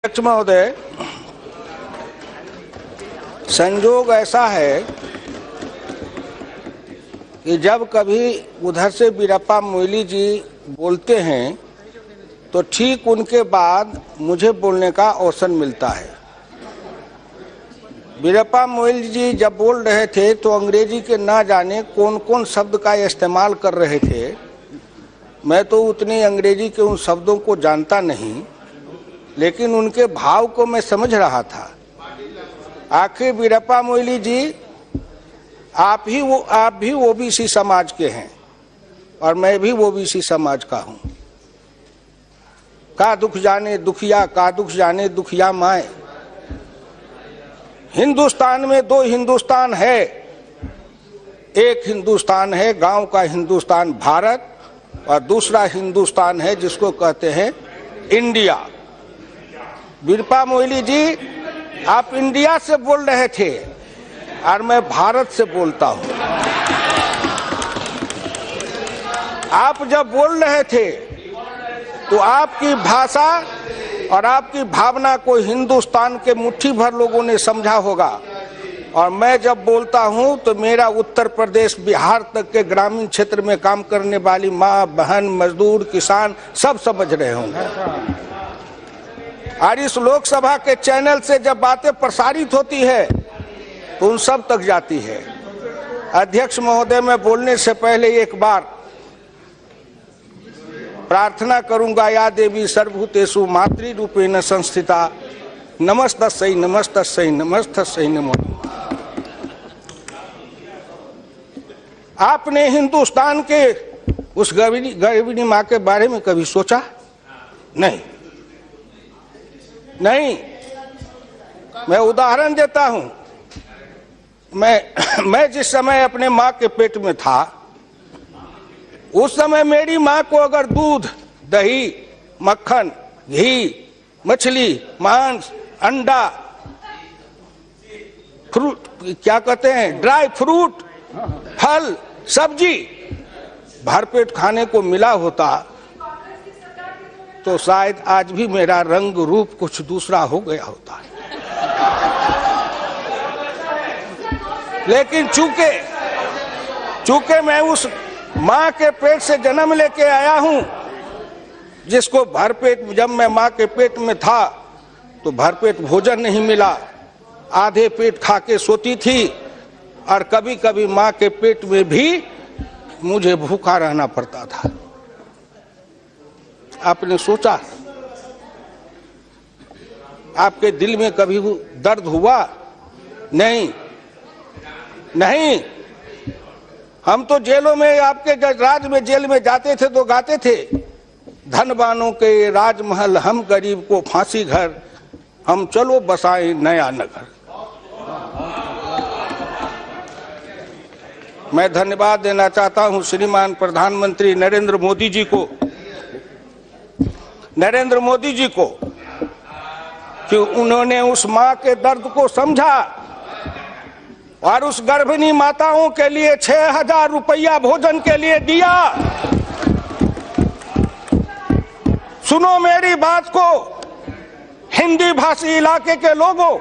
अध्यक्ष महोदय, संजोग ऐसा है कि जब कभी उधर से वीरप्पा मोइली जी बोलते हैं तो ठीक उनके बाद मुझे बोलने का अवसर मिलता है। वीरप्पा मोइली जी जब बोल रहे थे तो अंग्रेजी के ना जाने कौन कौन शब्द का इस्तेमाल कर रहे थे। मैं तो उतनी अंग्रेजी के उन शब्दों को जानता नहीं, लेकिन उनके भाव को मैं समझ रहा था। आखिर वीरप्पा मोइली जी, आप भी ओबीसी समाज के हैं और मैं भी ओबीसी समाज का हूं। का दुख जाने दुखिया, का दुख जाने दुखिया माए। हिंदुस्तान में दो हिंदुस्तान है। एक हिंदुस्तान है गांव का हिंदुस्तान भारत, और दूसरा हिंदुस्तान है जिसको कहते हैं इंडिया। वीरप्पा मोइली जी, आप इंडिया से बोल रहे थे और मैं भारत से बोलता हूं। आप जब बोल रहे थे तो आपकी भाषा और आपकी भावना को हिंदुस्तान के मुट्ठी भर लोगों ने समझा होगा, और मैं जब बोलता हूं तो मेरा उत्तर प्रदेश बिहार तक के ग्रामीण क्षेत्र में काम करने वाली माँ बहन मजदूर किसान सब समझ रहे होंगे। और इस लोकसभा के चैनल से जब बातें प्रसारित होती है तो उन सब तक जाती है। अध्यक्ष महोदय, मैं बोलने से पहले एक बार प्रार्थना करूंगा। या देवी सर्वभूतेषु मातृरूपेण संस्थिता नमस्तस्यै नमस्तस्यै नमस्तस्यै नमो नमः। आपने हिंदुस्तान के उस गर्भिणी माँ के बारे में कभी सोचा? नहीं। मैं उदाहरण देता हूं। मैं जिस समय अपने माँ के पेट में था, उस समय मेरी माँ को अगर दूध, दही, मक्खन, घी, मछली, मांस, अंडा, फ्रूट, क्या कहते हैं, ड्राई फ्रूट, फल, सब्जी भरपेट खाने को मिला होता तो शायद आज भी मेरा रंग रूप कुछ दूसरा हो गया होता। लेकिन चूंकि मैं उस माँ के पेट से जन्म लेके आया हूं, जिसको भरपेट, जब मैं माँ के पेट में था तो भरपेट भोजन नहीं मिला, आधे पेट खा के सोती थी, और कभी कभी माँ के पेट में भी मुझे भूखा रहना पड़ता था। आपने सोचा? आपके दिल में कभी दर्द हुआ? नहीं। हम तो जेलों में, आपके राज में जेल में जाते थे तो गाते थे, धनवानों के राजमहल हम गरीब को फांसी घर, हम चलो बसाए नया नगर। मैं धन्यवाद देना चाहता हूं श्रीमान प्रधानमंत्री नरेंद्र मोदी जी को कि उन्होंने उस मां के दर्द को समझा और उस गर्भिणी माताओं के लिए 6,000 रुपया भोजन के लिए दिया। सुनो मेरी बात को, हिंदी भाषी इलाके के लोगों,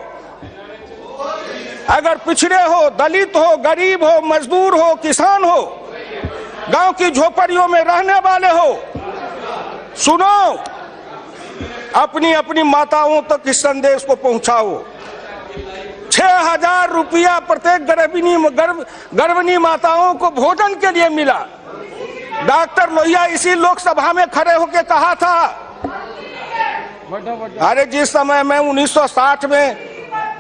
अगर पिछड़े हो, दलित हो, गरीब हो, मजदूर हो, किसान हो, गांव की झोपड़ियों में रहने वाले हो, सुनो, अपनी अपनी माताओं तक इस संदेश को पहुंचाओ। 6,000 रुपया प्रत्येक गर्भिणी माताओं को भोजन के लिए मिला। डॉक्टर लोहिया इसी लोकसभा में खड़े होकर कहा था, अरे जिस समय मैं 1960 में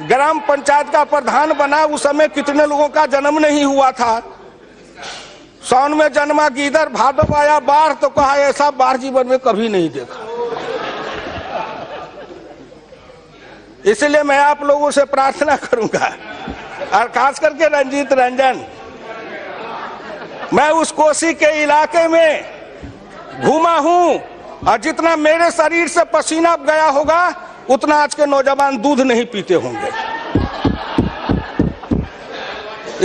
ग्राम पंचायत का प्रधान बना, उस समय कितने लोगों का जन्म नहीं हुआ था। सावन में जन्मा गीदड़, भादव आया बाढ़, तो कहा ऐसा बाढ़ जीवन में कभी नहीं देखा। इसलिए मैं आप लोगों से प्रार्थना करूंगा, और खास करके रंजीत रंजन, मैं उस कोसी के इलाके में घूमा हूं, और जितना मेरे शरीर से पसीना गया होगा उतना आज के नौजवान दूध नहीं पीते होंगे।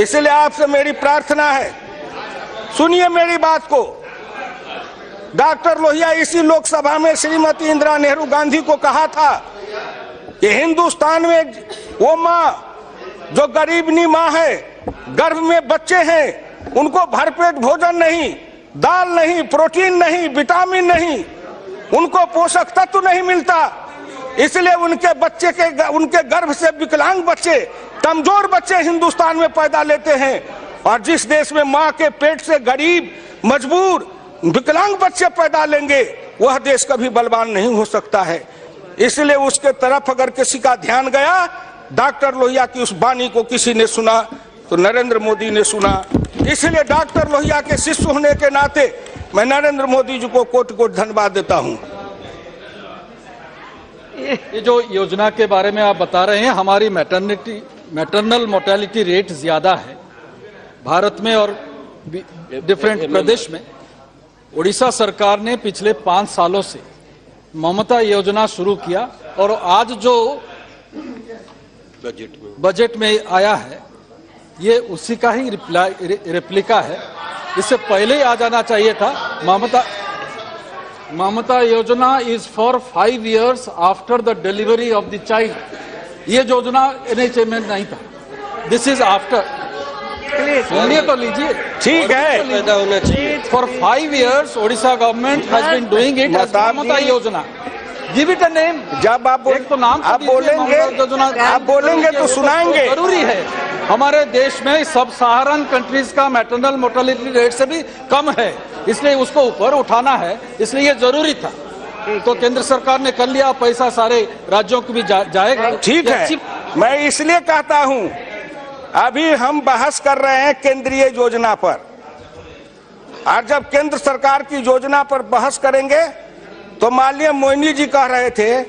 इसलिए आपसे मेरी प्रार्थना है, सुनिए मेरी बात को। डॉक्टर लोहिया इसी लोकसभा में श्रीमती इंदिरा नेहरू गांधी को कहा था कि हिंदुस्तान में वो माँ जो गरीबनी माँ है, गर्भ में बच्चे हैं, उनको भरपेट भोजन नहीं, दाल नहीं, प्रोटीन नहीं, विटामिन नहीं, उनको पोषक तत्व नहीं मिलता, इसलिए उनके गर्भ से विकलांग बच्चे, कमजोर बच्चे हिंदुस्तान में पैदा लेते हैं। और जिस देश में माँ के पेट से गरीब, मजबूर, विकलांग बच्चे पैदा लेंगे, वह देश कभी बलवान नहीं हो सकता है। इसलिए उसके तरफ अगर किसी का ध्यान गया, डॉक्टर लोहिया की उस वाणी को किसी ने सुना तो नरेंद्र मोदी ने सुना। इसलिए डॉक्टर लोहिया के शिष्य होने के नाते मैं नरेंद्र मोदी जी को कोटि कोटि धन्यवाद देता हूं। ये जो योजना के बारे में आप बता रहे हैं, हमारी मैटरनल मोर्टेलिटी रेट ज्यादा है भारत में और डिफरेंट प्रदेश में। उड़ीसा सरकार ने पिछले 5 सालों से ममता योजना शुरू किया और आज जो बजट में आया है ये उसी का ही रेप्लिका है। इससे पहले ही आ जाना चाहिए था। ममता योजना is for 5 years after the delivery of the child. ये योजना NHM में नहीं था, दिस इज आफ्टर। सुनिए तो लीजिए, ठीक है, पैदा होना चाहिए। For 5 years Odisha government has been doing it as Mamata योजना। Give it a name. जब आप तो नाम आप बोलेंगे तो सुनाएंगे। जरूरी है, हमारे देश में सब सहारन कंट्रीज का मैटरनल मोर्टेलिटी रेट से भी कम है, इसलिए उसको ऊपर उठाना है, इसलिए ये जरूरी था। तो केंद्र सरकार ने कर लिया, पैसा सारे राज्यों को भी जाएगा। ठीक है, मैं इसलिए कहता हूं, अभी हम बहस कर रहे हैं केंद्रीय योजना पर, और जब केंद्र सरकार की योजना पर बहस करेंगे तो माननीय मोइनी जी कह रहे थे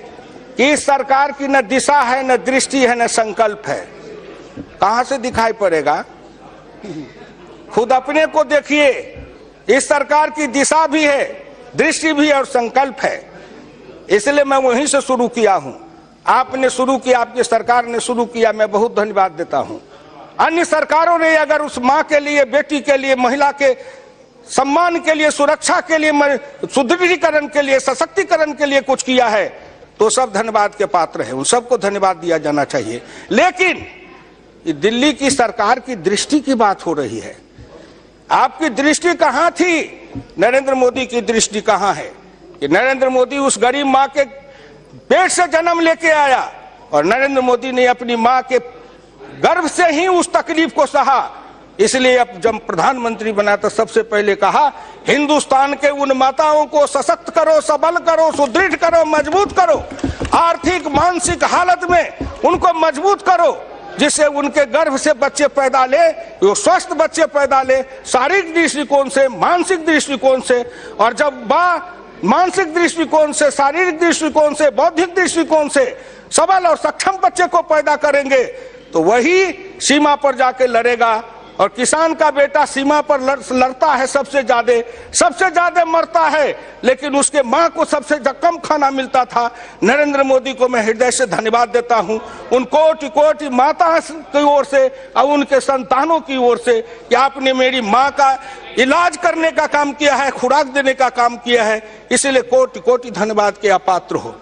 कि इस सरकार की न दिशा है, न दृष्टि है, न संकल्प है। कहां से दिखाई पड़ेगा? खुद अपने को देखिए, इस सरकार की दिशा भी है, दृष्टि भी है और संकल्प है। इसलिए मैं वहीं से शुरू किया हूं। आपने शुरू किया, आपकी सरकार ने शुरू किया, मैं बहुत धन्यवाद देता हूं। अन्य सरकारों ने अगर उस माँ के लिए, बेटी के लिए, महिला के सम्मान के लिए, सुरक्षा के लिए, सुदृढ़ीकरण के लिए, सशक्तिकरण के लिए कुछ किया है तो सब धन्यवाद के पात्र है, उन सबको धन्यवाद दिया जाना चाहिए। लेकिन दिल्ली की सरकार की दृष्टि की बात हो रही है। आपकी दृष्टि कहां थी? नरेंद्र मोदी की दृष्टि कहां है? कि नरेंद्र मोदी उस गरीब माँ के पेट से जन्म लेके आया और नरेंद्र मोदी ने अपनी माँ के गर्भ से ही उस तकलीफ को सहा। इसलिए अब जब प्रधानमंत्री बना तो सबसे पहले कहा, हिंदुस्तान के उन माताओं को सशक्त करो, सबल करो, सुदृढ़ करो, मजबूत करो, आर्थिक मानसिक हालत में उनको मजबूत करो, जिससे उनके गर्भ से बच्चे पैदा ले, वो स्वस्थ बच्चे पैदा ले, शारीरिक दृष्टिकोण से, मानसिक दृष्टिकोण से। और जब मानसिक दृष्टिकोण से, शारीरिक दृष्टिकोण से, बौद्धिक दृष्टिकोण से सबल और सक्षम बच्चे को पैदा करेंगे तो वही सीमा पर जाके लड़ेगा। और किसान का बेटा सीमा पर लड़ता है, सबसे ज्यादा मरता है, लेकिन उसके माँ को सबसे कम खाना मिलता था। नरेंद्र मोदी को मैं हृदय से धन्यवाद देता हूं, उन कोटि कोटि माता की ओर से और उनके संतानों की ओर से, कि आपने मेरी माँ का इलाज करने का काम किया है, खुराक देने का काम किया है। इसलिए कोटि कोटि धन्यवाद के आप पात्र हो।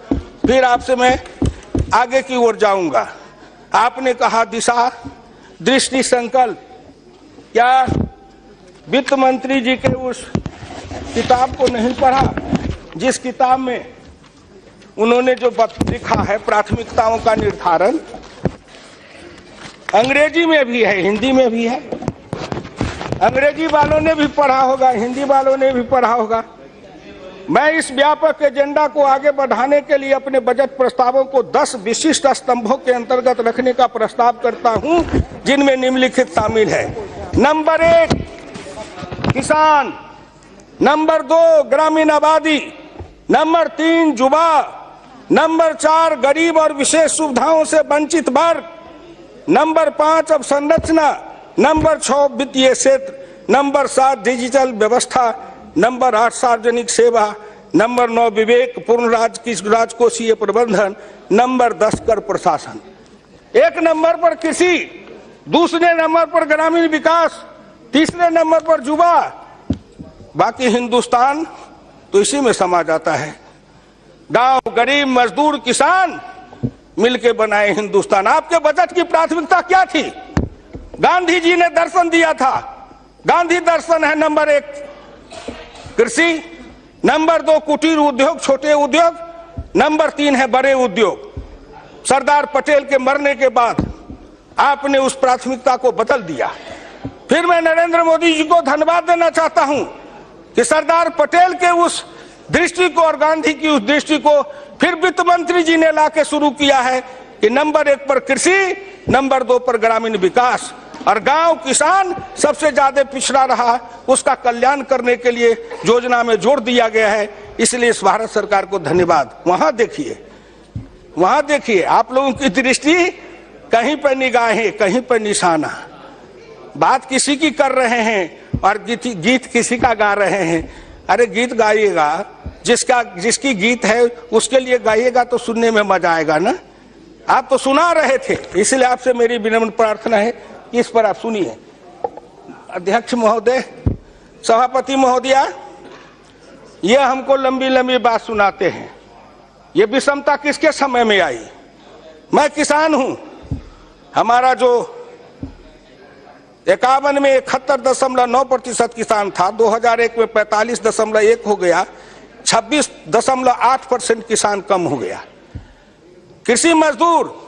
फिर आपसे मैं आगे की ओर जाऊंगा। आपने कहा दिशा, दृष्टि, संकल्प। क्या वित्त मंत्री जी के उस किताब को नहीं पढ़ा जिस किताब में उन्होंने जो लिखा है प्राथमिकताओं का निर्धारण? अंग्रेजी में भी है, हिंदी में भी है। अंग्रेजी वालों ने भी पढ़ा होगा, हिंदी वालों ने भी पढ़ा होगा। मैं इस व्यापक एजेंडा को आगे बढ़ाने के लिए अपने बजट प्रस्तावों को 10 विशिष्ट स्तंभों के अंतर्गत रखने का प्रस्ताव करता हूं, जिनमें निम्नलिखित शामिल है। नंबर 1 किसान, नंबर 2 ग्रामीण आबादी, नंबर 3 युवा, नंबर 4 गरीब और विशेष सुविधाओं से वंचित वर्ग, नंबर 5 अवसंरचना, नंबर 6 वित्तीय क्षेत्र, नंबर 7 डिजिटल व्यवस्था, नंबर 8 सार्वजनिक सेवा, नंबर 9 विवेकपूर्ण राजकोषीय प्रबंधन, नंबर 10 कर प्रशासन। 1 नंबर पर कृषि, दूसरे नंबर पर ग्रामीण विकास, तीसरे नंबर पर युवा, बाकी हिंदुस्तान तो इसी में समा जाता है। गांव, गरीब, मजदूर, किसान मिलके बनाए हिंदुस्तान। आपके बजट की प्राथमिकता क्या थी? गांधी जी ने दर्शन दिया था। गांधी दर्शन है नंबर 1 कृषि, नंबर 2 कुटीर उद्योग, छोटे उद्योग, नंबर 3 है बड़े उद्योग। सरदार पटेल के मरने के बाद आपने उस प्राथमिकता को बदल दिया। फिर मैं नरेंद्र मोदी जी को धन्यवाद देना चाहता हूं कि सरदार पटेल के उस दृष्टि को और गांधी की उस दृष्टि को फिर वित्त मंत्री जी ने लाके शुरू किया है कि नंबर 1 पर कृषि, नंबर 2 पर ग्रामीण विकास, और गांव किसान सबसे ज्यादा पिछड़ा रहा, उसका कल्याण करने के लिए योजना में जोड़ दिया गया है। इसलिए इस भारत सरकार को धन्यवाद। वहां देखिए आप लोगों की दृष्टि कहीं पर निगाहें, कहीं पर निशाना, बात किसी की कर रहे हैं और गीत किसी का गा रहे हैं। अरे गीत गाइएगा, जिसकी गीत है उसके लिए गाइएगा तो सुनने में मजा आएगा ना। आप तो सुना रहे थे, इसलिए आपसे मेरी विनम्र प्रार्थना है कि इस पर आप सुनिए। अध्यक्ष महोदय, सभापति महोदया, ये हमको लंबी लंबी बात सुनाते हैं। ये विषमता किसके समय में आई? मैं किसान हूं। हमारा जो 51 में 71.9% किसान था, 2001 में 45.1 हो गया, 26.8% किसान कम हो गया। कृषि मजदूर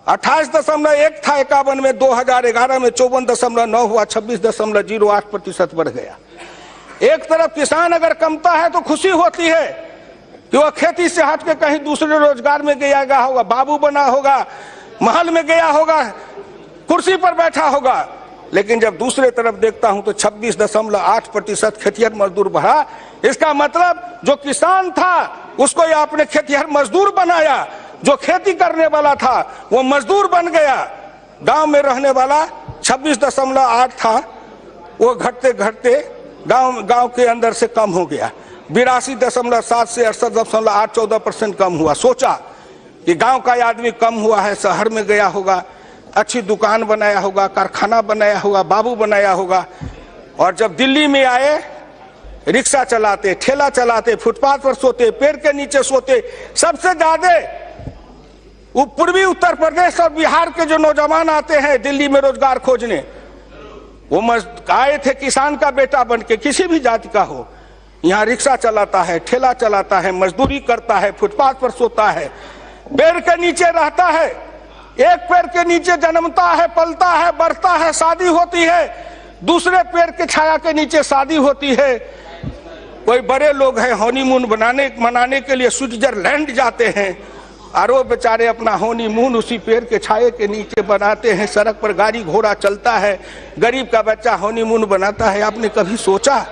28.1 था 51 में, 2011 में 54.9 हुआ, 26.08% बढ़ गया। एक तरफ किसान अगर कमता है तो खुशी होती है कि वह खेती से हट के कहीं दूसरे रोजगार में गया होगा, बाबू बना होगा, महल में गया होगा, कुर्सी पर बैठा होगा। लेकिन जब दूसरे तरफ देखता हूं तो 26.8% खेतिहर मजदूर बढ़ा। इसका मतलब जो किसान था उसको ये आपने खेतिहर मजदूर बनाया, जो खेती करने वाला था वो मजदूर बन गया। गांव में रहने वाला 26.8 था, वो घटते घटते गांव के अंदर से कम हो गया। 82.7 से 68.8-14% कम हुआ। सोचा कि गांव का आदमी कम हुआ है, शहर में गया होगा, अच्छी दुकान बनाया होगा, कारखाना बनाया होगा, बाबू बनाया होगा। और जब दिल्ली में आए, रिक्शा चलाते, ठेला चलाते, फुटपाथ पर सोते, पेड़ के नीचे सोते। सबसे ज्यादा पूर्वी उत्तर प्रदेश और बिहार के जो नौजवान आते हैं दिल्ली में रोजगार खोजने, वो आए थे किसान का बेटा बन के, किसी भी जाति का हो। यहाँ रिक्शा चलाता है, ठेला चलाता है, मजदूरी करता है, फुटपाथ पर सोता है, पेड़ के नीचे रहता है। एक पेड़ के नीचे जन्मता है, पलता है, बढ़ता है, शादी होती है, दूसरे पेड़ के छाया के नीचे शादी होती है। कोई बड़े लोग हैं हनीमून मनाने के लिए स्विट्जरलैंड जाते हैं, और वो बेचारे अपना हनीमून उसी पेड़ के छाये के नीचे बनाते हैं। सड़क पर गाड़ी घोड़ा चलता है, गरीब का बच्चा हनीमून बनाता है। आपने कभी सोचा?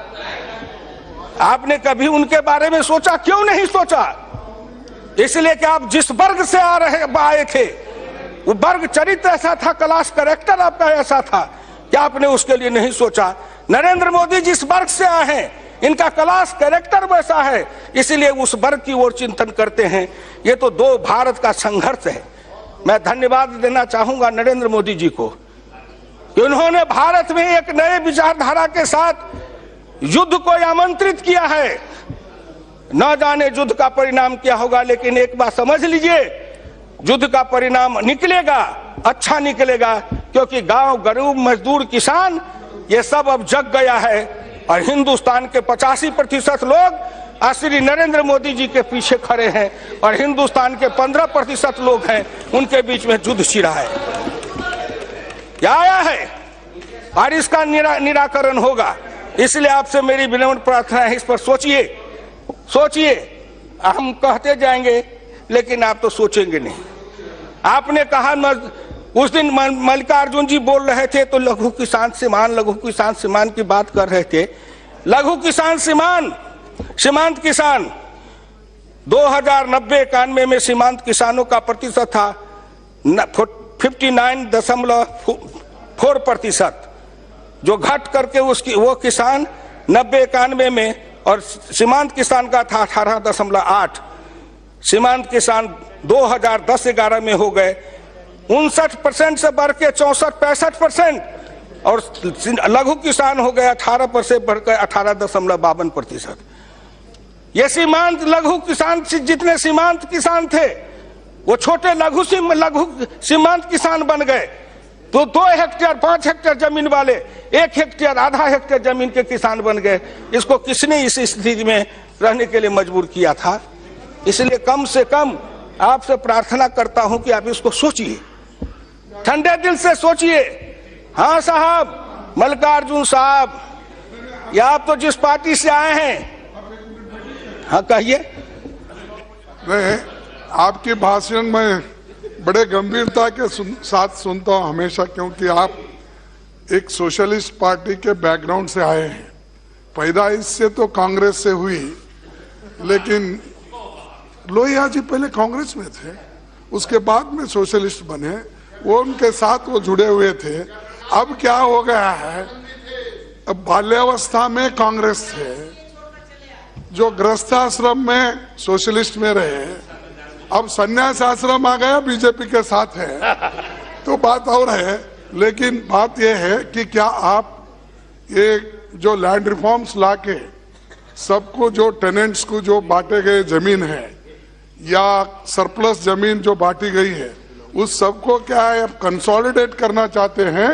आपने कभी उनके बारे में सोचा? क्यों नहीं सोचा? इसलिए कि आप जिस वर्ग से आए थे, वो वर्ग चरित्र ऐसा था, क्लास कैरेक्टर आपका ऐसा था कि आपने उसके लिए नहीं सोचा। नरेंद्र मोदी जिस वर्ग से आए हैं, इनका क्लास कैरेक्टर वैसा है, इसलिए उस वर्ग की ओर चिंतन करते हैं। ये तो दो भारत का संघर्ष है। मैं धन्यवाद देना चाहूंगा नरेंद्र मोदी जी को कि उन्होंने भारत में एक नए विचारधारा के साथ युद्ध को आमंत्रित किया है। न जाने युद्ध का परिणाम क्या होगा, लेकिन एक बात समझ लीजिए, युद्ध का परिणाम निकलेगा, अच्छा निकलेगा, क्योंकि गांव, गरीब, मजदूर, किसान ये सब अब जग गया है। और हिंदुस्तान के 85% लोग श्री नरेंद्र मोदी जी के पीछे खड़े हैं, और हिंदुस्तान के 15% लोग हैं, उनके बीच में युद्ध छिड़ा है। क्या आया है और इसका निराकरण होगा। इसलिए आपसे मेरी विनम्र प्रार्थना है, इस पर सोचिए। हम कहते जाएंगे लेकिन आप तो सोचेंगे नहीं। आपने कहा उस दिन मल्लिकार्जुन जी बोल रहे थे तो लघु किसान सीमान की बात कर रहे थे। लघु किसान सीमांत किसान 2090-91 में सीमांत किसानों का प्रतिशत था 59.4%, जो घट करके वो किसान 90-91 में, और सीमांत किसान का था 18.8। सीमांत किसान 2010-11 में हो गए 59% से बढ़ के 64-65%, और लघु किसान हो गया 18% बढ़कर 18.52%। ये सीमांत लघु किसान जितने सीमांत किसान थे वो छोटे लघु सीमांत किसान बन गए, तो 2 हेक्टेयर 5 हेक्टेयर जमीन वाले 1 हेक्टेयर आधा हेक्टेयर जमीन के किसान बन गए। इसको किसने इस स्थिति में रहने के लिए मजबूर किया था? इसलिए कम से कम आपसे प्रार्थना करता हूं कि आप इसको सोचिए, ठंडे दिल से सोचिए। हाँ साहब, मल्लिकार्जुन साहब, या आप तो जिस पार्टी से आए हैं, हाँ कहिए। मैं आपकी भाषण में बड़े गंभीरता के साथ सुनता हूं हमेशा, क्योंकि आप एक सोशलिस्ट पार्टी के बैकग्राउंड से आए हैं। पैदाइश से तो कांग्रेस से हुई, लेकिन लोहिया जी पहले कांग्रेस में थे, उसके बाद में सोशलिस्ट बने, वो उनके साथ वो जुड़े हुए थे। अब क्या हो गया है, अब बाल्यावस्था में कांग्रेस थे, जो गृहस्थाश्रम में सोशलिस्ट में रहे, अब संन्यास आश्रम आ गया बीजेपी के साथ है, तो बात और है। लेकिन बात यह है कि क्या आप ये जो लैंड रिफॉर्म्स लाके सबको, जो टेनेंट्स को जो बांटे गए जमीन है या सरप्लस जमीन जो बांटी गई है, उस सबको क्या है अब कंसोलिडेट करना चाहते हैं?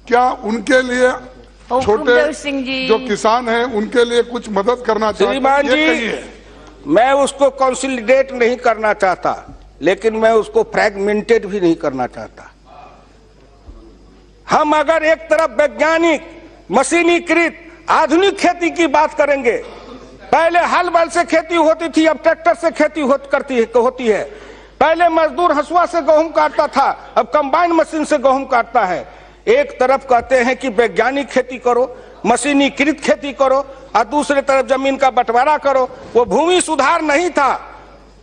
क्या उनके लिए छोटे जो किसान हैं उनके लिए कुछ मदद करना चाहते हैं? श्रीमान जी, मैं उसको कंसोलिडेट नहीं करना चाहता, लेकिन मैं उसको फ्रैगमेंटेड भी नहीं करना चाहता। हम अगर एक तरफ वैज्ञानिक मशीनीकृत आधुनिक खेती की बात करेंगे, पहले हल बैल से खेती होती थी, अब ट्रैक्टर से खेती होती है। पहले मजदूर हंसुआ से गेहूं काटता था, अब कंबाइन मशीन से गेहूं काटता है। एक तरफ कहते हैं कि वैज्ञानिक खेती करो, मशीनीकृत खेती करो, और दूसरे तरफ जमीन का बंटवारा करो। वो भूमि सुधार नहीं था,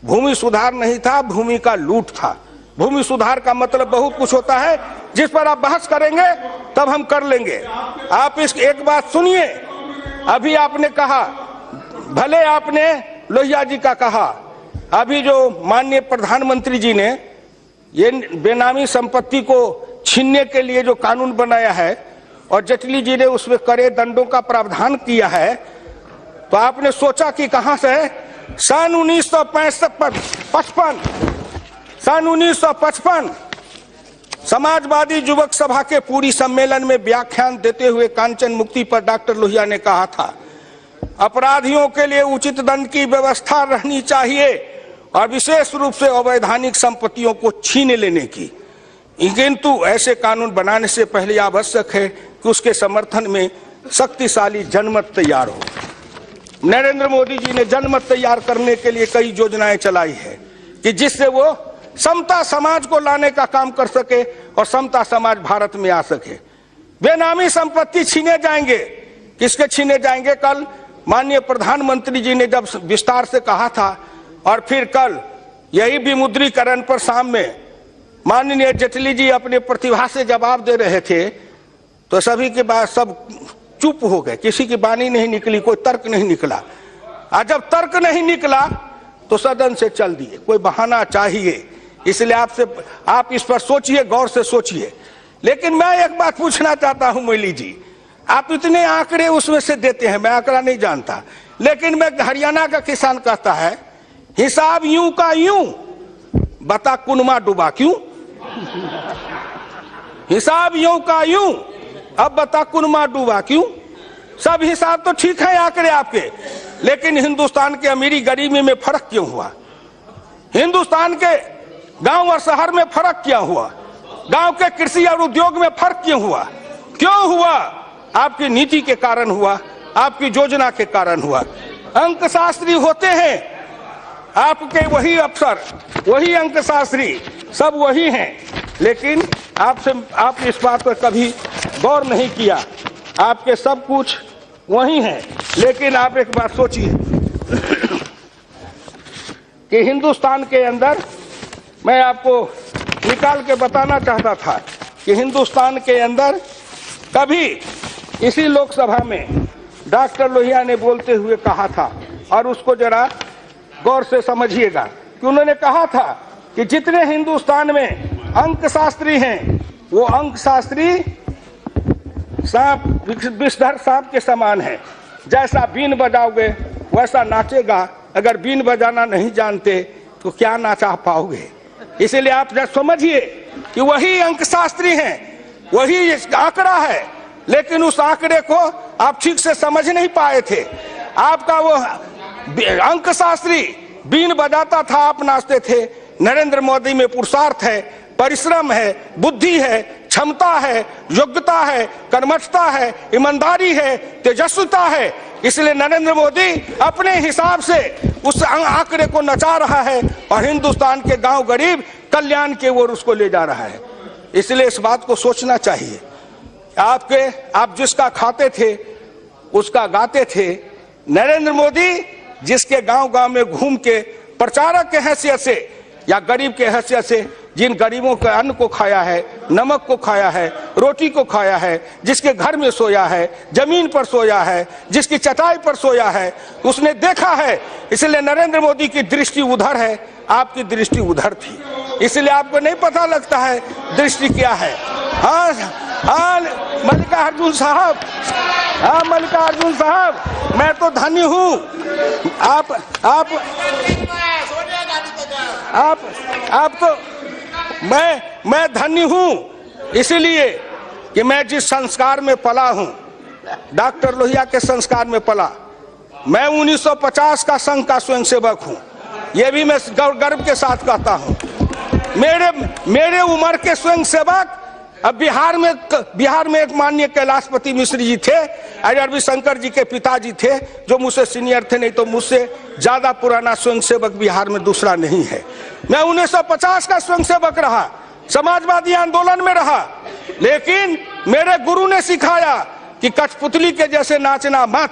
भूमि सुधार नहीं था, भूमि का लूट था। भूमि सुधार का मतलब बहुत कुछ होता है, जिस पर आप बहस करेंगे तब हम कर लेंगे। आप इस एक बात सुनिए, अभी आपने कहा, भले आपने लोहिया जी का कहा, अभी जो माननीय प्रधानमंत्री जी ने ये बेनामी संपत्ति को छीनने के लिए जो कानून बनाया है और जेटली जी ने उसमें कड़े दंडों का प्रावधान किया है, तो आपने सोचा कि कहां से सन 1955 समाजवादी युवक सभा के पूरी सम्मेलन में व्याख्यान देते हुए कांचन मुक्ति पर डॉक्टर लोहिया ने कहा था, अपराधियों के लिए उचित दंड की व्यवस्था रहनी चाहिए और विशेष रूप से अवैधानिक संपत्तियों को छीन लेने की। किंतु ऐसे कानून बनाने से पहले आवश्यक है कि उसके समर्थन में शक्तिशाली जनमत तैयार हो। नरेंद्र मोदी जी ने जनमत तैयार करने के लिए कई योजनाएं चलाई है कि जिससे वो समता समाज को लाने का काम कर सके और समता समाज भारत में आ सके। बेनामी संपत्ति छीने जाएंगे, किसके छीने जाएंगे? कल माननीय प्रधानमंत्री जी ने जब विस्तार से कहा था, और फिर कल यही विमुद्रीकरण पर शाम में माननीय जेटली जी अपने प्रतिभा से जवाब दे रहे थे, तो सभी के बाद सब चुप हो गए, किसी की वाणी नहीं निकली, कोई तर्क नहीं निकला। और जब तर्क नहीं निकला तो सदन से चल दिए। कोई बहाना चाहिए, इसलिए आप इस पर सोचिए, गौर से सोचिए। लेकिन मैं एक बात पूछना चाहता हूं मोदी जी, आप इतने आंकड़े उसमें से देते हैं, मैं आंकड़ा नहीं जानता, लेकिन मैं हरियाणा का किसान कहता है हिसाब यूं का यूं, बता कुनमा डूबा क्यों? हिसाब यूं का यूं, अब बता कुनमा डूबा क्यों? सब हिसाब तो ठीक है आंकड़े आपके, लेकिन हिंदुस्तान के अमीरी गरीबी में फर्क क्यों हुआ? हिंदुस्तान के गांव और शहर में फर्क क्या हुआ? गांव के कृषि और उद्योग में फर्क क्यों हुआ? क्यों हुआ? आपकी नीति के कारण हुआ, आपकी योजना के कारण हुआ। अंकशास्त्री होते हैं आपके, वही अफसर, वही अंकशास्त्री, सब वही हैं, लेकिन आप इस बात पर कभी गौर नहीं किया। आपके सब कुछ वही हैं, लेकिन आप एक बात सोचिए कि हिंदुस्तान के अंदर, मैं आपको निकाल के बताना चाहता था कि हिंदुस्तान के अंदर कभी इसी लोकसभा में डॉक्टर लोहिया ने बोलते हुए कहा था, और उसको जरा गौर से समझिएगा कि उन्होंने कहा था कि जितने हिंदुस्तान में अंकशास्त्री हैं, वो अंकशास्त्री सांप, विषधर सांप के समान है। जैसा बीन बजाओगे वैसा नाचेगा, अगर बीन बजाना नहीं जानते तो क्या नाचा पाओगे? इसलिए आप जरा समझिए कि वही अंकशास्त्री हैं, वही आंकड़ा है, लेकिन उस आंकड़े को आप ठीक से समझ नहीं पाए थे। आपका वो अंकशास्त्री बीन बजाता था, आप नाचते थे। नरेंद्र मोदी में पुरुषार्थ है, परिश्रम है, बुद्धि है, क्षमता है, योग्यता है, कर्मठता है, ईमानदारी है, तेजस्विता है। इसलिए नरेंद्र मोदी अपने हिसाब से उस आंकड़े को नचा रहा है और हिंदुस्तान के गांव गरीब कल्याण की ओर उसको ले जा रहा है। इसलिए इस बात को सोचना चाहिए। आप जिसका खाते थे उसका गाते थे। नरेंद्र मोदी जिसके गांव गांव में घूम के प्रचारक के हैसियत से या गरीब के हैसियत से जिन गरीबों के अन्न को खाया है, नमक को खाया है, रोटी को खाया है, जिसके घर में सोया है, जमीन पर सोया है, जिसकी चटाई पर सोया है, उसने देखा है। इसलिए नरेंद्र मोदी की दृष्टि उधर है, आपकी दृष्टि उधर थी। इसलिए आपको नहीं पता लगता है दृष्टि क्या है। हाँ मल्लिकार्जुन साहब, हाँ मल्लिकार्जुन साहब, मैं तो धनी हूँ। आप तो मैं धनी हूँ इसलिए कि मैं जिस संस्कार में पला हूँ, डॉक्टर लोहिया के संस्कार में पला। मैं 1950 का संघ का स्वयंसेवक हूँ, ये भी मैं गर्व के साथ कहता हूँ। मेरे उम्र के स्वयंसेवक अब बिहार में एक माननीय कैलाशपति मिश्र जी थे, अजय शंकर जी के पिताजी थे, जो मुझसे सीनियर थे, नहीं तो मुझसे ज्यादा पुराना स्वयंसेवक बिहार में दूसरा नहीं है। मैं 1950 का स्वयंसेवक रहा, समाजवादी आंदोलन में रहा, लेकिन मेरे गुरु ने सिखाया कि कठपुतली के जैसे नाचना मत।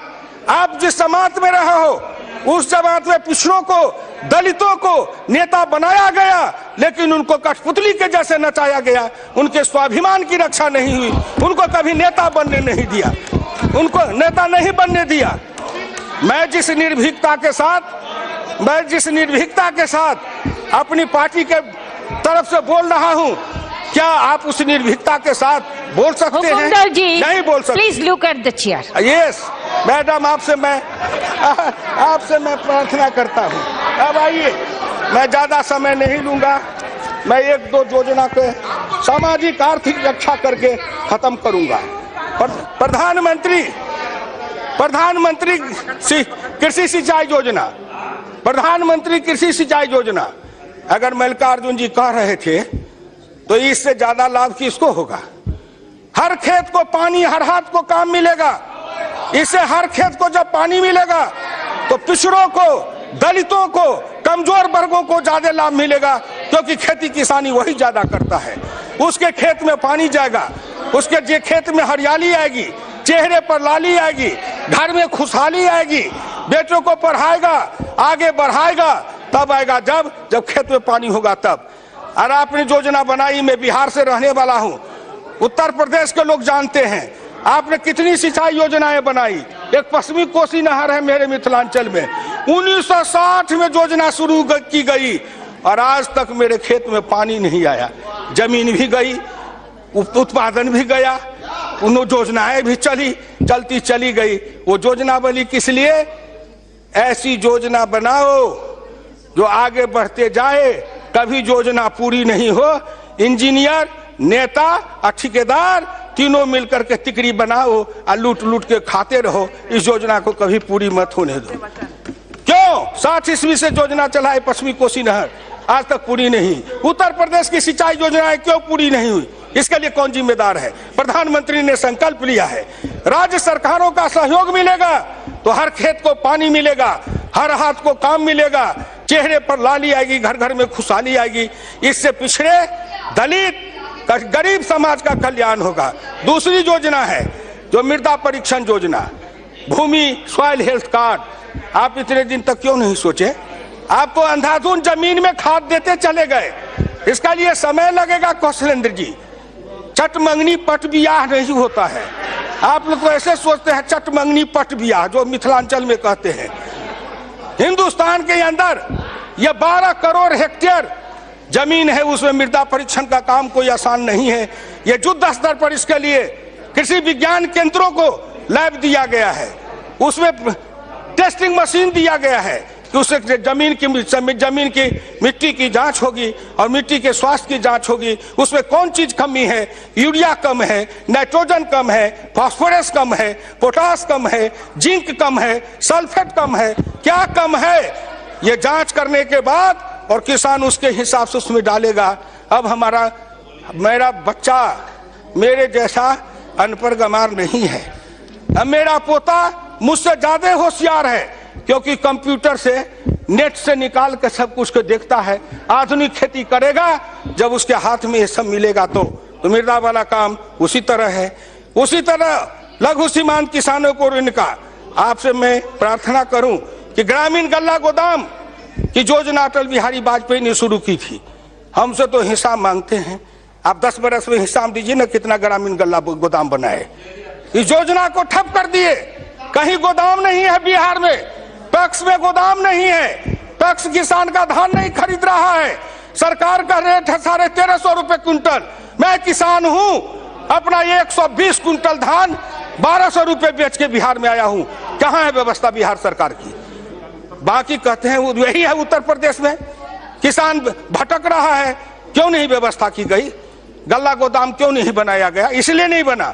आप जिस जमात में रहे हो उस जमात में पिछड़ों को, दलितों को नेता बनाया गया, लेकिन उनको कठपुतली के जैसे नचाया गया। उनके स्वाभिमान की रक्षा नहीं हुई, उनको कभी नेता बनने नहीं दिया, उनको नेता नहीं बनने दिया। मैं जिस निर्भीकता के साथ अपनी पार्टी के तरफ से बोल रहा हूं, क्या आप उस निर्भीकता के साथ बोल सकते हैं? नहीं बोल सकते। Please look at the chair. Yes madam, आपसे मैं प्रार्थना करता हूं। अब आइए, मैं ज्यादा समय नहीं लूंगा। मैं एक दो योजना के सामाजिक आर्थिक रक्षा करके खत्म करूंगा। प्रधानमंत्री कृषि सिंचाई योजना, प्रधानमंत्री कृषि सिंचाई योजना, अगर मल्लिकार्जुन जी कह रहे थे तो इससे ज्यादा लाभ किसको होगा? हर खेत को पानी, हर हाथ को काम मिलेगा। इससे हर खेत को जब पानी मिलेगा तो पिछड़ों को, दलितों को, कमजोर वर्गों को ज्यादा लाभ मिलेगा, क्योंकि खेती किसानी वही ज्यादा करता है। उसके खेत में पानी जाएगा, उसके खेत में हरियाली आएगी, चेहरे पर लाली आएगी, घर में खुशहाली आएगी, बेटों को पढ़ाएगा, आगे बढ़ाएगा। तब आएगा जब खेत में पानी होगा तब। और आपने योजना बनाई, मैं बिहार से रहने वाला हूं, उत्तर प्रदेश के लोग जानते हैं आपने कितनी सिंचाई योजनाएं बनाई। एक पश्चिमी कोसी नहर है मेरे मिथिलांचल में, 1960 में योजना शुरू की गई और आज तक मेरे खेत में पानी नहीं आया। जमीन भी गई, उत्पादन भी गया, उन योजनाएं भी चलती चली गई। वो योजना बनी किस लिए? ऐसी योजना बनाओ जो आगे बढ़ते जाए, कभी योजना पूरी नहीं हो। इंजीनियर, नेता और ठेकेदार तीनों मिलकर के तिकड़ी बनाओ और लूट के खाते रहो। इस योजना को कभी पूरी मत होने दो। क्यों 60 ईस्वी से योजना चला है पश्चिमी कोसी नहर, आज तक पूरी नहीं। उत्तर प्रदेश की सिंचाई योजनाएं क्यों पूरी नहीं हुई? इसके लिए कौन जिम्मेदार है? प्रधानमंत्री ने संकल्प लिया है, राज्य सरकारों का सहयोग मिलेगा तो हर खेत को पानी मिलेगा, हर हाथ को काम मिलेगा, चेहरे पर लाली आएगी, घर घर में खुशहाली आएगी। इससे पिछड़े, दलित, गरीब समाज का कल्याण होगा। दूसरी योजना है जो मृदा परीक्षण योजना, भूमि सॉइल हेल्थ कार्ड। आप इतने दिन तक क्यों नहीं सोचे? आप तो अंधाधुंध जमीन में खाद देते चले गए। इसका लिए समय लगेगा कौशलेंद्र जी। चट मंगनी पट बियाह नहीं होता है। आप लोग तो ऐसे सोचते हैं चट मंगनी पट बियाह, जो मिथिलांचल में कहते हैं। हिंदुस्तान के अंदर ये 12 करोड़ हेक्टेयर जमीन है, उसमें मृदा परीक्षण का काम कोई आसान नहीं है। ये युद्ध स्तर पर इसके लिए कृषि विज्ञान केंद्रों को लैब दिया गया है, उसमें टेस्टिंग मशीन दिया गया है, कि उससे जमीन की मिट्टी की जांच होगी और मिट्टी के स्वास्थ्य की जांच होगी, उसमें कौन चीज कमी है, यूरिया कम है, नाइट्रोजन कम है, फास्फोरस कम है, पोटास कम है, जिंक कम है, सल्फेट कम है, क्या कम है, ये जांच करने के बाद और किसान उसके हिसाब से उसमें डालेगा। अब मेरा बच्चा मेरे जैसा अनपढ़ गंवार नहीं है, अब मेरा पोता मुझसे ज्यादा होशियार है, क्योंकि कंप्यूटर से नेट से निकाल के सब कुछ को देखता है। आधुनिक खेती करेगा जब उसके हाथ में ये सब मिलेगा तो मृदा वाला काम उसी तरह है। उसी तरह लघु सीमांत किसानों को ऋण का आपसे मैं प्रार्थना करूं कि ग्रामीण गल्ला गोदाम की योजना अटल बिहारी वाजपेयी ने शुरू की थी, हमसे तो हिसाब मांगते हैं, आप 10 बरस में हिसाब दीजिए ना कितना ग्रामीण गल्ला गोदाम बनाए। इस योजना को ठप कर दिए, कहीं गोदाम नहीं है बिहार में, पैक्स में गोदाम नहीं है, पैक्स किसान का धान नहीं खरीद रहा है, सरकार का रेट है 1350 रुपए क्विंटल। मैं किसान हूं, अपना 120 क्विंटल धान 1200 रुपए बेच के बिहार में आया हूं। कहां है व्यवस्था बिहार सरकार की? बाकी कहते हैं यही है उत्तर प्रदेश में, किसान भटक रहा है, क्यों नहीं व्यवस्था की गई? गल्ला गोदाम क्यों नहीं बनाया गया? इसलिए नहीं बना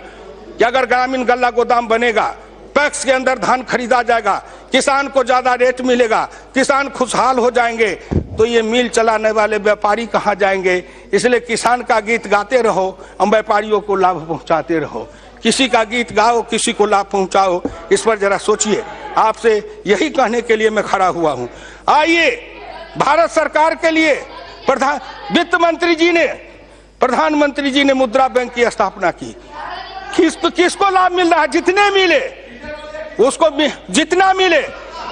कि अगर ग्रामीण गल्ला गोदाम बनेगा, पैक्स के अंदर धान खरीदा जाएगा, किसान को ज्यादा रेट मिलेगा, किसान खुशहाल हो जाएंगे, तो ये मिल चलाने वाले व्यापारी कहाँ जाएंगे? इसलिए किसान का गीत गाते रहो और व्यापारियों को लाभ पहुंचाते रहो। किसी का गीत गाओ, किसी को लाभ पहुंचाओ, इस पर जरा सोचिए। आपसे यही कहने के लिए मैं खड़ा हुआ हूं। आइए, भारत सरकार के लिए प्रधानमंत्री जी ने मुद्रा बैंक की स्थापना की। किसको लाभ मिल रहा है? जितने मिले उसको, जितना मिले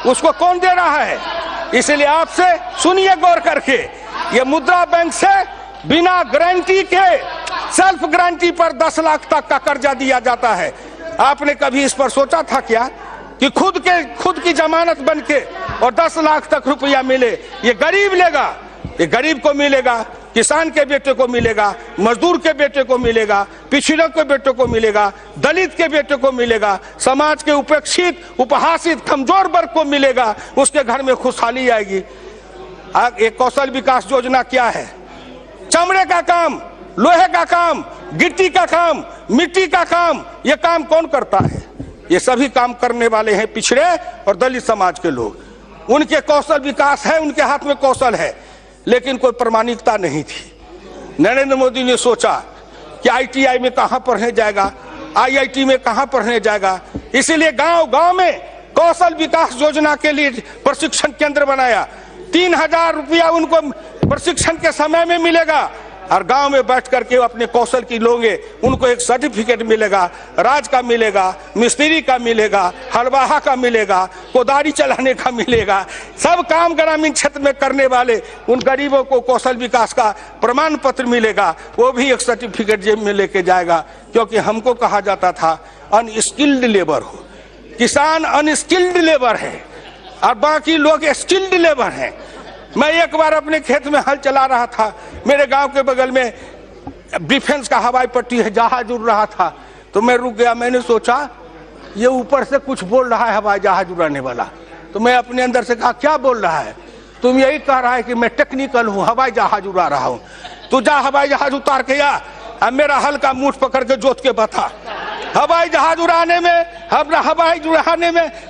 उसको कौन दे रहा है? इसलिए आपसे सुनिए गौर करके, ये मुद्रा बैंक से बिना गारंटी के सेल्फ गारंटी पर 10 लाख तक का कर्जा दिया जाता है। आपने कभी इस पर सोचा था क्या कि खुद की जमानत बन के और 10 लाख तक रुपया मिले? ये गरीब लेगा, ये गरीब को मिलेगा, किसान के बेटे को मिलेगा, मजदूर के बेटे को मिलेगा, पिछड़ों के बेटे को मिलेगा, दलित के बेटे को मिलेगा, समाज के उपेक्षित, उपहासित, कमजोर वर्ग को मिलेगा, उसके घर में खुशहाली आएगी। एक कौशल विकास योजना क्या है? चमड़े का काम, लोहे का काम, गिट्टी का काम, मिट्टी का काम, ये काम कौन करता है? ये सभी काम करने वाले हैं पिछड़े और दलित समाज के लोग। उनके कौशल विकास है, उनके हाथ में कौशल है, लेकिन कोई प्रामाणिकता नहीं थी। नरेंद्र मोदी ने सोचा कि ITI में कहां पढ़ने जाएगा, IIT में कहां पढ़ने जाएगा, इसीलिए गांव-गांव में कौशल विकास योजना के लिए प्रशिक्षण केंद्र बनाया। 3000 रुपया उनको प्रशिक्षण के समय में मिलेगा और गांव में बैठ करके अपने कौशल की लोगे, उनको एक सर्टिफिकेट मिलेगा, राज का मिलेगा, मिस्त्री का मिलेगा, हलवाहा का मिलेगा, कोदारी चलाने का मिलेगा, सब काम ग्रामीण क्षेत्र में करने वाले उन गरीबों को कौशल विकास का प्रमाण पत्र मिलेगा, वो भी एक सर्टिफिकेट जेब में लेके जाएगा। क्योंकि हमको कहा जाता था अनस्किल्ड लेबर हो, किसान अनस्किल्ड लेबर है और बाकी लोग स्किल्ड लेबर हैं। मैं एक बार अपने खेत में हल चला रहा था, मेरे गांव के बगल में डिफेंस का हवाई पट्टी है, जहाज उड़ रहा था, तो मैं रुक गया। मैंने सोचा ये ऊपर से कुछ बोल रहा है हवाई जहाज उड़ाने वाला, तो मैं अपने अंदर से कहा क्या बोल रहा है? तुम यही कह रहा है कि मैं टेक्निकल हूँ, हवाई जहाज उड़ा रहा हूँ। तू जा हवाई जहाज उतार के आ, अब मेरा हल का मूठ पकड़ के जोत के बता। हवाई जहाज उड़ाने में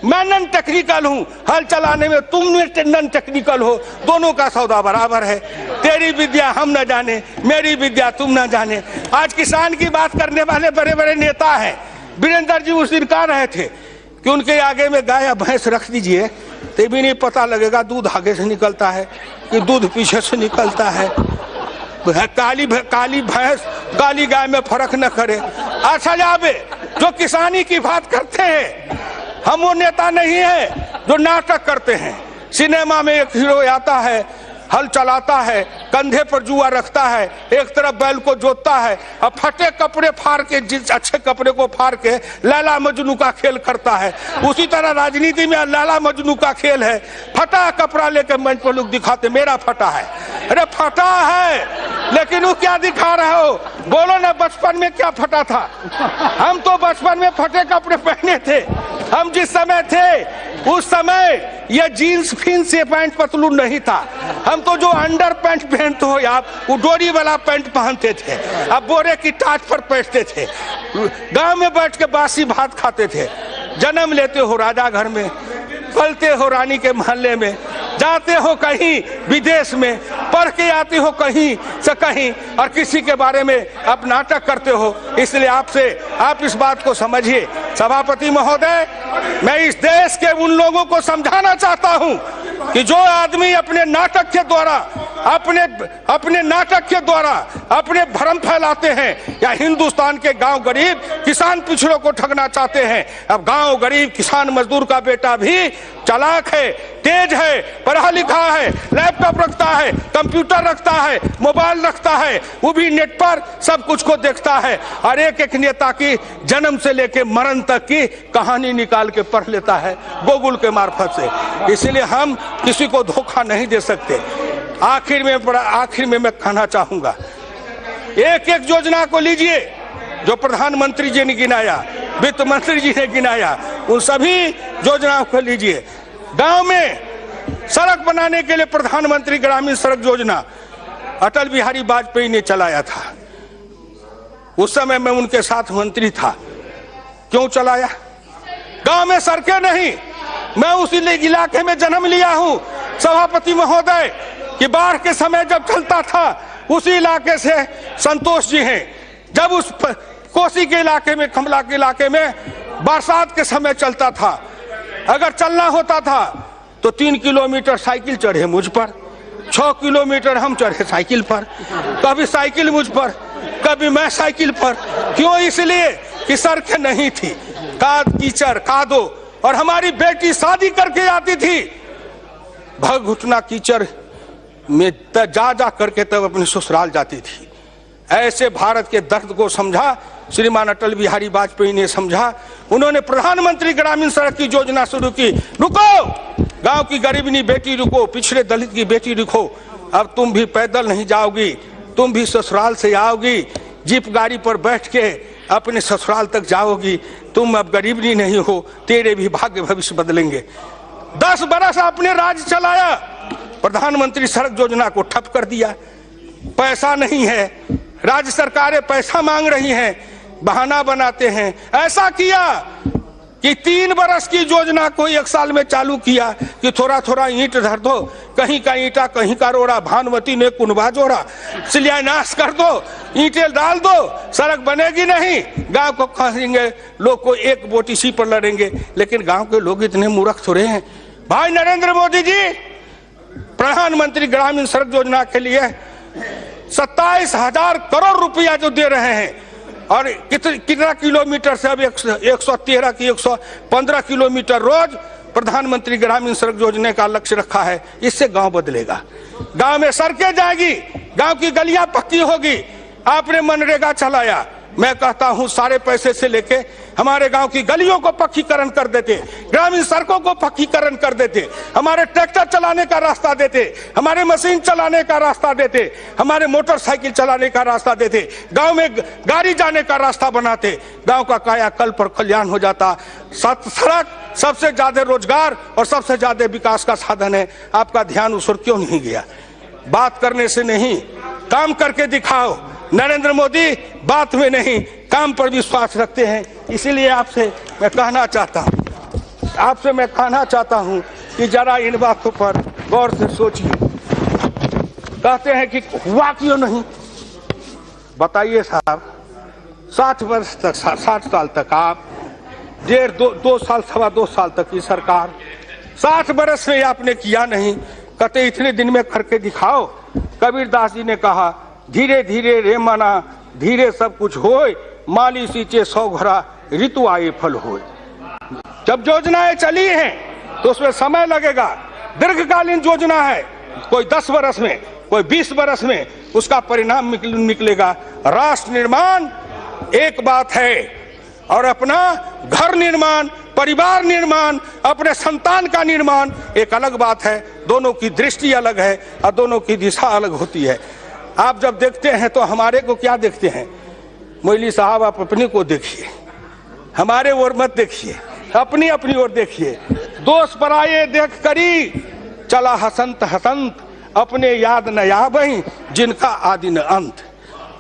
मैं नॉन टेक्निकल हूँ, हल चलाने में तुम नॉन टेक्निकल हो, दोनों का सौदा बराबर है। तेरी विद्या हम न जाने, मेरी विद्या तुम न जाने। आज किसान की बात करने वाले बड़े बड़े नेता हैं। वीरेंद्र जी उस दिन कह रहे थे कि उनके आगे में गाय या भैंस रख दीजिए तो भी नहीं पता लगेगा दूध आगे से निकलता है कि दूध पीछे से निकलता है। काली भैंस काली गाय में फर्क न करे। अच्छा जावे जो किसानी की बात करते हैं, हम वो नेता नहीं है जो नाटक करते हैं। सिनेमा में एक हीरो आता है, हल चलाता है, कंधे पर जुआ रखता है, एक तरफ बैल को जोतता है और फटे कपड़े फाड़ के, जिस अच्छे कपड़े को फाड़ के लैला मजनू का खेल करता है। उसी तरह राजनीति में लैला मजनू का खेल है। फटा कपड़ा लेकर मंच पर लोग दिखाते मेरा फटा है। अरे फटा है, लेकिन वो क्या दिखा रहे हो? बोलो ना, बचपन में क्या फटा था? हम तो बचपन में फटे कपड़े पहने थे। हम जिस समय थे उस समय ये जीन्स फिन्स ये पैंट पतलून नहीं था। हम तो जो अंडर पैंट पहनते हो आप, वो डोरी वाला पैंट पहनते थे, अब बोरे की टाट पर बैठते थे, गांव में बैठ के बासी भात खाते थे। जन्म लेते हो राजा घर में, पलते हो रानी के महल्ले में, जाते हो कहीं विदेश में, पढ़ के आते हो कहीं से कहीं, और किसी के बारे में आप नाटक करते हो। इसलिए आपसे आप इस बात को समझिए। सभापति महोदय, मैं इस देश के उन लोगों को समझाना चाहता हूं कि जो आदमी अपने नाटक के द्वारा अपने भ्रम फैलाते हैं या हिंदुस्तान के गांव गरीब किसान पिछड़ों को ठगना चाहते हैं। अब गांव गरीब किसान मजदूर का बेटा भी चालाक है, तेज है, पढ़ा लिखा है, लैपटॉप रखता है, कंप्यूटर रखता है, मोबाइल रखता है, वो भी नेट पर सब कुछ को देखता है और एक एक नेता की जन्म से लेकर मरण तक की कहानी निकाल के पढ़ लेता है गूगल के मार्फत से। इसलिए हम किसी को धोखा नहीं दे सकते। आखिर में मैं कहना चाहूंगा, एक एक योजना को लीजिए जो प्रधानमंत्री जी ने गिनाया, वित्त मंत्री जी ने गिनाया, उन सभी योजनाओं को लीजिए। गांव में सड़क बनाने के लिए प्रधानमंत्री ग्रामीण सड़क योजना अटल बिहारी वाजपेयी ने चलाया था। उस समय मैं उनके साथ मंत्री था। क्यों चलाया? गांव में सड़कें नहीं। मैं उसी इलाके में जन्म लिया हूं सभापति महोदय कि बाढ़ के समय जब चलता था उसी इलाके से संतोष जी हैं। जब उस कोसी के इलाके में, कमला के इलाके में बरसात के समय चलता था, अगर चलना होता था तो 3 किलोमीटर साइकिल चढ़े मुझ पर, 6 किलोमीटर हम चढ़े साइकिल पर, कभी साइकिल मुझ पर, कभी मैं साइकिल पर। क्यों? इसलिए कि सड़कें नहीं थी, कीचड़ कादो, और हमारी बेटी शादी करके आती थी भग घुटना कीचड़ में जा करके तब अपने ससुराल जाती थी। ऐसे भारत के दर्द को समझा श्रीमान अटल बिहारी वाजपेयी ने, समझा। उन्होंने प्रधानमंत्री ग्रामीण सड़क की योजना शुरू की। रुको, गांव की गरीबनी बेटी रुको, पिछड़े दलित की बेटी रुको, अब तुम भी पैदल नहीं जाओगी, तुम भी ससुराल से आओगी, जीप गाड़ी पर बैठ के अपने ससुराल तक जाओगी, तुम अब गरीबनी नहीं हो, तेरे भी भाग्य भविष्य बदलेंगे। 10 बरस आपने राज चलाया, प्रधानमंत्री सड़क योजना को ठप कर दिया। पैसा नहीं है, राज्य सरकारें पैसा मांग रही हैं, बहाना बनाते हैं। ऐसा किया कि 3 बरस की योजना को 1 साल में चालू किया कि थोड़ा थोड़ा ईंट धर दो, कहीं का ईंटा कहीं का रोड़ा, भानुमती ने कुनबा जोड़ा, शिलान्यास कर दो, ईंटें डाल दो, सड़क बनेगी नहीं, गांव को खाएंगे, लोग को एक वोट इसी पर लड़ेंगे। लेकिन गांव के लोग इतने मूर्ख थोड़े हैं। भाई नरेंद्र मोदी जी प्रधानमंत्री ग्रामीण सड़क योजना के लिए 27,000 करोड़ रुपया जो दे रहे हैं, और कितना किलोमीटर से अब 113 की 115 किलोमीटर रोज प्रधानमंत्री ग्रामीण सड़क योजना का लक्ष्य रखा है। इससे गांव बदलेगा, गांव में सड़कें जाएगी, गांव की गलियां पक्की होगी। आपने मनरेगा चलाया, मैं कहता हूं सारे पैसे से लेके हमारे गांव की गलियों को पक्कीकरण कर देते, ग्रामीण सड़कों को पक्कीकरण कर देते, हमारे ट्रैक्टर चलाने का रास्ता देते, हमारे मशीन चलाने का रास्ता देते, हमारे मोटरसाइकिल चलाने का रास्ता देते, गांव में गाड़ी जाने का रास्ता बनाते, गांव का कायाकल्प और कल्याण हो जाता। सड़क सबसे ज्यादा रोजगार और सबसे ज्यादा विकास का साधन है। आपका ध्यान उस ओर क्यों नहीं गया? बात करने से नहीं, काम करके दिखाओ। नरेंद्र मोदी बात में नहीं, काम पर विश्वास रखते हैं। इसीलिए आपसे मैं कहना चाहता हूं कि जरा इन बातों पर गौर से सोचिए। कहते हैं कि हुआ क्यों नहीं? बताइए साहब, 60 वर्ष तक, 60 साल तक आप, 2 साल, 2.25 साल तक की सरकार, 60 बरस में आपने किया नहीं। कहते इतने दिन में करके दिखाओ। कबीरदास जी ने कहा, धीरे धीरे रे मना धीरे सब कुछ होए, माली सींचे 100 घड़ा ऋतु आए फल होए। जब योजनाएं चली हैं तो उसमें समय लगेगा, दीर्घकालीन योजना है, कोई 10 बरस में, कोई 20 बरस में उसका परिणाम निकलेगा। राष्ट्र निर्माण एक बात है और अपना घर निर्माण, परिवार निर्माण, अपने संतान का निर्माण एक अलग बात है। दोनों की दृष्टि अलग है और दोनों की दिशा अलग होती है। आप जब देखते हैं तो हमारे को क्या देखते हैं? मोइली साहब, आप अपने को देखिए, हमारे ओर मत देखिए, अपनी अपनी ओर देखिए। दोष पराये देख करी, चला हसंत हसंत, अपने याद न आबहि, जिनका आदि न अंत।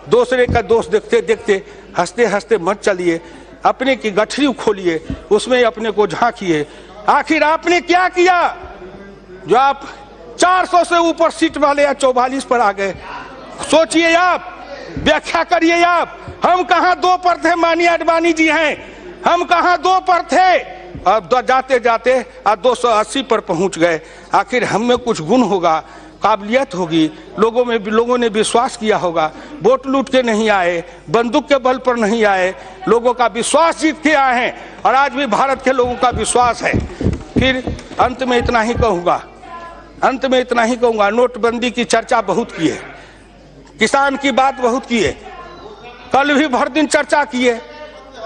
दूसरे का दोष देखते देखते हंसते हंसते मत चलिए, अपने की गठरी खोलिए, उसमें अपने को झांकिए। आखिर आपने क्या किया जो आप 400 से ऊपर सीट वाले या 44 पर आ गए? सोचिए आप, व्याख्या करिए आप। हम कहां 2 पर थे? माननीय अडवाणी जी हैं, हम कहां 2 पर थे? अब जाते जाते 280 पर पहुंच गए। आखिर हम में कुछ गुण होगा, काबिलियत होगी, लोगों ने विश्वास किया होगा। वोट लूट के नहीं आए, बंदूक के बल पर नहीं आए, लोगों का विश्वास जीत के आए हैं और आज भी भारत के लोगों का विश्वास है। फिर अंत में इतना ही कहूंगा, नोटबंदी की चर्चा बहुत की है, किसान की बात बहुत की है, कल भी भर दिन चर्चा की है,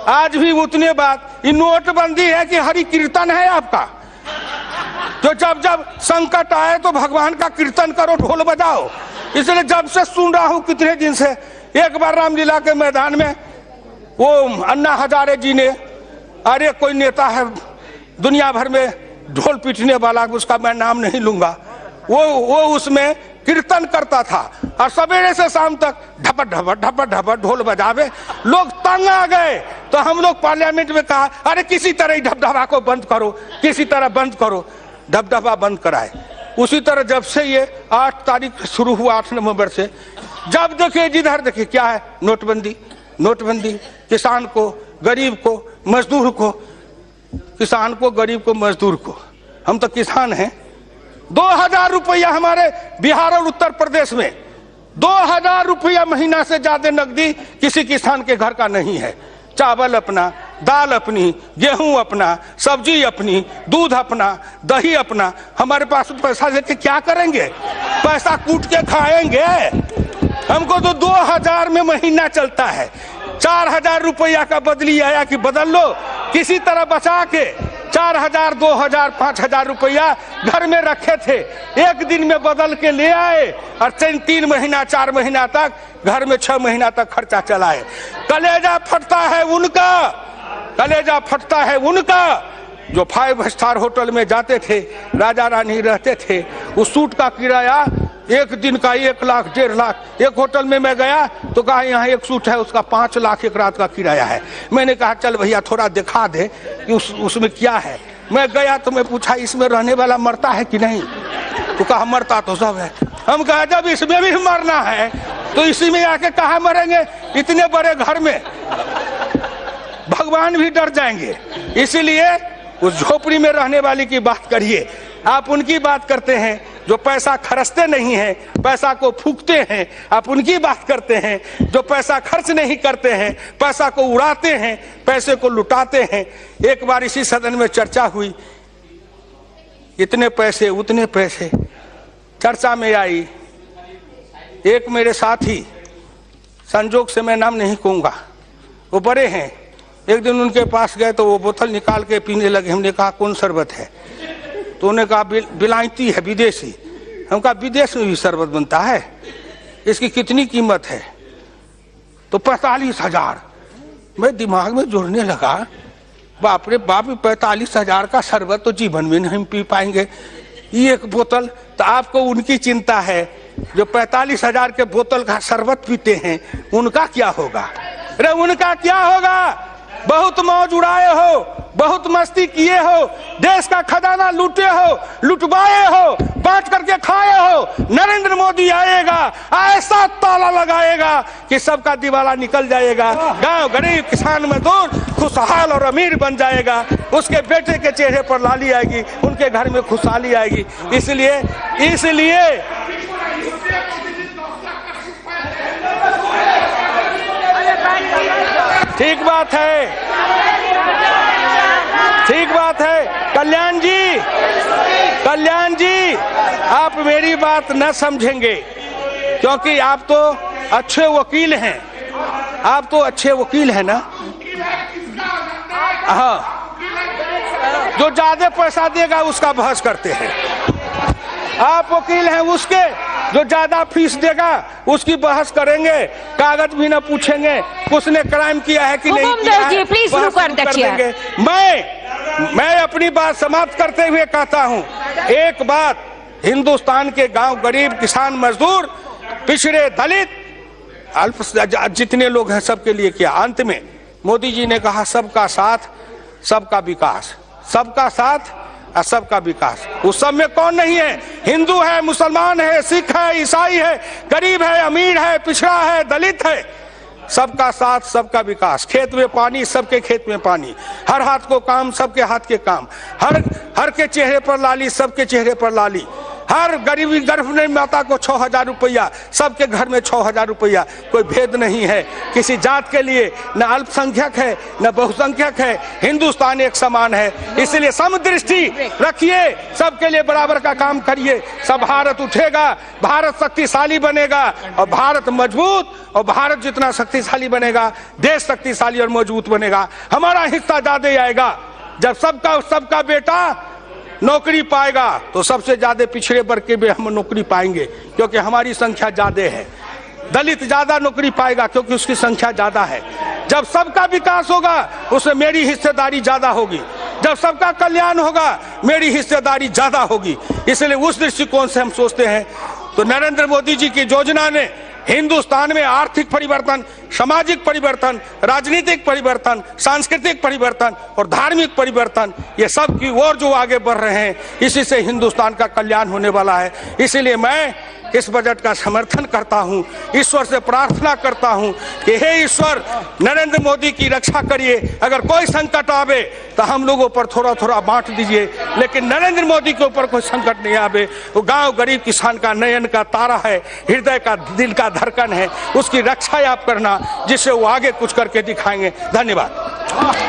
आज भी उतने बात। ये नोटबंदी है कि हरि कीर्तन है आपका? तो जब जब संकट आए तो भगवान का कीर्तन करो, ढोल बजाओ। इसलिए जब से सुन रहा हूं कितने दिन से, एक बार रामलीला के मैदान में वो अन्ना हजारे जी ने, अरे कोई नेता है दुनिया भर में ढोल पीटने वाला, उसका मैं नाम नहीं लूंगा, वो उसमें कीर्तन करता था और सवेरे से शाम तक ढपट ढपट ढपट ढपट ढोल बजावे, लोग तंग आ गए। तो हम लोग पार्लियामेंट में कहा, अरे किसी तरह ढपढपा को बंद करो, किसी तरह बंद करो। ढपढपा बंद कराए। उसी तरह जब से ये 8 तारीख शुरू हुआ, 8 नवंबर से, जब देखिए जिधर देखिए क्या है, नोटबंदी। किसान को, गरीब को, मजदूर को, किसान को, गरीब को, मजदूर को, हम तो किसान हैं। 2000 रुपया हमारे बिहार और उत्तर प्रदेश में 2000 रुपया महीना से ज्यादा नकदी किसी किसान के घर का नहीं है। चावल अपना, दाल अपनी, गेहूं अपना, सब्जी अपनी, दूध अपना, दही अपना। हमारे पास पैसा लेके क्या करेंगे? पैसा कूट के खाएंगे? हमको तो 2000 में महीना चलता है। 4000 रुपया का बदली आया कि बदल लो, किसी तरह बचा के 4000, 2000, 5000 रुपया घर में रखे थे, एक दिन में बदल के ले आए और 3 महीना 4 महीना तक घर में 6 महीना तक खर्चा चलाए। कलेजा फटता है उनका जो 5 स्टार होटल में जाते थे, राजा रानी रहते थे। उस सूट का किराया एक दिन का 1 लाख 1.5 लाख। एक होटल में मैं गया तो कहा यहाँ एक सूट है, उसका 5 लाख एक रात का किराया है। मैंने कहा चल भैया थोड़ा दिखा दे कि उसमें क्या है। मैं गया तो मैं पूछा इसमें रहने वाला मरता है कि नहीं? तो कहा मरता तो सब है। हम कहा जब इसमें भी मरना है तो इसी में आके कहा मरेंगे? इतने बड़े घर में भगवान भी डर जाएंगे। इसीलिए उस झोपड़ी में रहने वाले की बात करिए। आप उनकी बात करते हैं जो पैसा खर्चते नहीं हैं, पैसा को फूकते हैं। आप उनकी बात करते हैं जो पैसा खर्च नहीं करते हैं, पैसा को उड़ाते हैं, पैसे को लुटाते हैं। एक बार इसी सदन में चर्चा हुई, इतने पैसे उतने पैसे चर्चा में आई। एक मेरे साथी, संजोग से मैं नाम नहीं कहूंगा, वो बड़े हैं, एक दिन उनके पास गए तो वो बोतल निकाल के पीने लगे। हमने कहा कौन शरबत है? तो उन्होंने कहा बिलायती है, विदेशी। हम कहा विदेश में भी शरबत बनता है, इसकी कितनी कीमत है? तो 45,000। मैं दिमाग में जोड़ने लगा, बाप रे बाप, 45,000 का शरबत तो जीवन में नहीं पी पाएंगे। ये एक बोतल। तो आपको उनकी चिंता है जो 45,000 के बोतल का शरबत पीते हैं, उनका क्या होगा? अरे उनका क्या होगा? बहुत मौज उड़ाए हो, बहुत मस्ती किए हो, देश का खजाना लूटे हो, लुटवाए हो, बांट करके खाए हो। नरेंद्र मोदी आएगा, ऐसा ताला लगाएगा कि सबका दिवाला निकल जाएगा। गांव गरीब किसान मजदूर खुशहाल और अमीर बन जाएगा। उसके बेटे के चेहरे पर लाली आएगी, उनके घर में खुशहाली आएगी। इसलिए ठीक बात है कल्याण जी, आप मेरी बात न समझेंगे क्योंकि आप तो अच्छे वकील हैं। आप तो अच्छे वकील हैं ना? हाँ, जो ज्यादा पैसा देगा उसका बहस करते हैं। आप वकील हैं उसके जो ज्यादा फीस देगा उसकी बहस करेंगे, कागज भी न पूछेंगे उसने क्राइम किया है कि नहीं किया है, बहस कर देंगे। मैं अपनी बात समाप्त करते हुए कहता हूं, एक बात हिंदुस्तान के गांव, गरीब, किसान, मजदूर, पिछड़े, दलित, अल्प जितने लोग हैं सबके लिए किया। अंत में मोदी जी ने कहा सबका साथ सबका विकास, सबका साथ और सबका विकास। उस सब में कौन नहीं है? हिंदू है, मुसलमान है, सिख है, ईसाई है, गरीब है, अमीर है, पिछड़ा है, दलित है। सबका साथ सबका विकास। खेत में पानी, सबके खेत में पानी। हर हाथ को काम, सबके हाथ के काम। हर के चेहरे पर लाली, सबके चेहरे पर लाली। हर गरीबी गर्भवती माता को 6,000 रुपया, सबके घर में 6,000 रुपया। कोई भेद नहीं है किसी जात के लिए, न अल्पसंख्यक है न बहुसंख्यक है। हिंदुस्तान एक समान है, इसलिए समदृष्टि रखिए, सबके लिए बराबर का काम करिए। सब भारत उठेगा, भारत शक्तिशाली बनेगा और भारत मजबूत, और भारत जितना शक्तिशाली बनेगा देश शक्तिशाली और मजबूत बनेगा। हमारा हिस्सा ज्यादा आएगा। जब सबका बेटा नौकरी पाएगा तो सबसे ज्यादा पिछड़े वर्ग के भी हम नौकरी पाएंगे, क्योंकि हमारी संख्या ज्यादा है। दलित ज्यादा नौकरी पाएगा क्योंकि उसकी संख्या ज्यादा है। जब सबका विकास होगा उसमें मेरी हिस्सेदारी ज्यादा होगी। जब सबका कल्याण होगा मेरी हिस्सेदारी ज्यादा होगी। इसलिए उस दृष्टिकोण से हम सोचते हैं। तो नरेंद्र मोदी जी की योजना ने हिंदुस्तान में आर्थिक परिवर्तन, सामाजिक परिवर्तन, राजनीतिक परिवर्तन, सांस्कृतिक परिवर्तन और धार्मिक परिवर्तन, ये सब की ओर जो आगे बढ़ रहे हैं, इसी से हिंदुस्तान का कल्याण होने वाला है। इसीलिए मैं इस बजट का समर्थन करता हूं, ईश्वर से प्रार्थना करता हूं कि हे ईश्वर, नरेंद्र मोदी की रक्षा करिए। अगर कोई संकट आवे तो हम लोगों पर थोड़ा थोड़ा बांट दीजिए, लेकिन नरेंद्र मोदी के ऊपर कोई संकट नहीं आवे। वो गांव, गरीब, किसान का नयन का तारा है, हृदय का, दिल का धड़कन है। उसकी रक्षा आप करना, जिससे वो आगे कुछ करके दिखाएंगे। धन्यवाद।